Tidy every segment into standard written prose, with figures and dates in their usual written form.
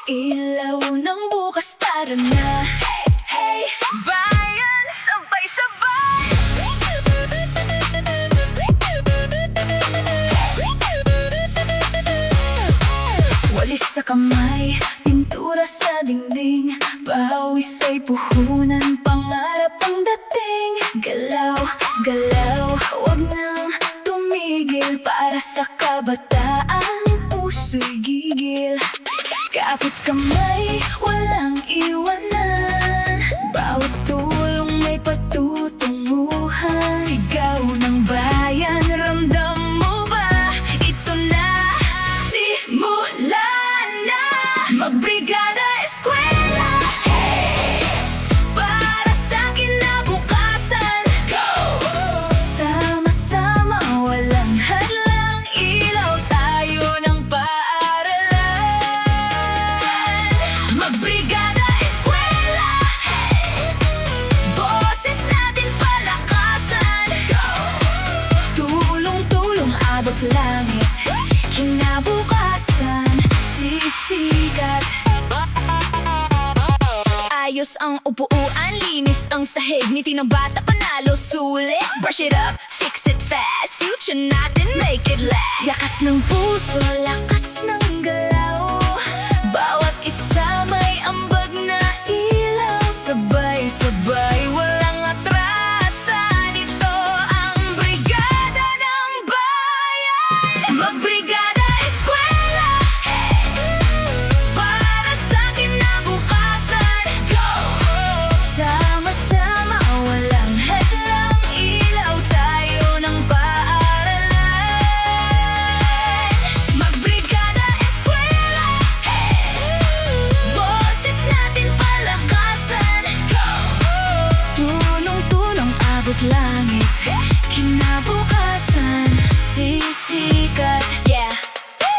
Ilaw ng bukas, tara na. Hey, hey, bayan, sabay-sabay. Walis sa kamay, pintura sa dingding, pawis ay puhunan, pangarap ang dating. Galaw, galaw, huwag nang tumigil, para sa kabataan, puso'y gigil. Kapit kamay, walang iwanan, bawat tulong may patutunguhan. Sigaw ng bayan, ramdam mo ba? Ito na, simulan na. Magbrigada Eskwela, hey! Para sa kinabukasan, go! Sama-sama, walang hadlang, ilaw tayo ng paaralan. Magbrigada Eskwela, hey! Boses natin palakasan, go! Tulong-tulong abot langit, kinabukasan sisikat. Ayos ang upuan, linis ang sahig, ngiti ng bata panalo, sulit. Brush it up, fix it fast, future natin make it last. Yakas ng puso, lakas ng galaw, bawat isa may ambag na ilaw. Sabay-sabay, walang atrasan, ito ang brigada ng bayan. Magbrigada Eskwela, hey! Para sa kinabukasan, go! Sama-sama, walang hadlang, ilaw tayo ng paaralan. Magbrigada Eskwela, hey! Boses natin palakasan, go! Tulong-tulong abot langit, kinabukasan sisikat. Yeah.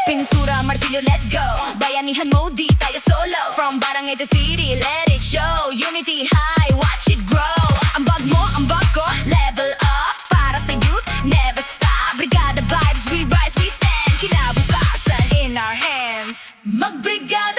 Pintura, martilyo, let's go. Bayanihan mo, di tayo solo. From barangay to city, let it show. Unity high, watch it grow. Ambag mo, ambag ko, level up. Para sa youth, never stop. Brigada vibes, we rise, we stand. Kinabukasan in our hands. Magbrigada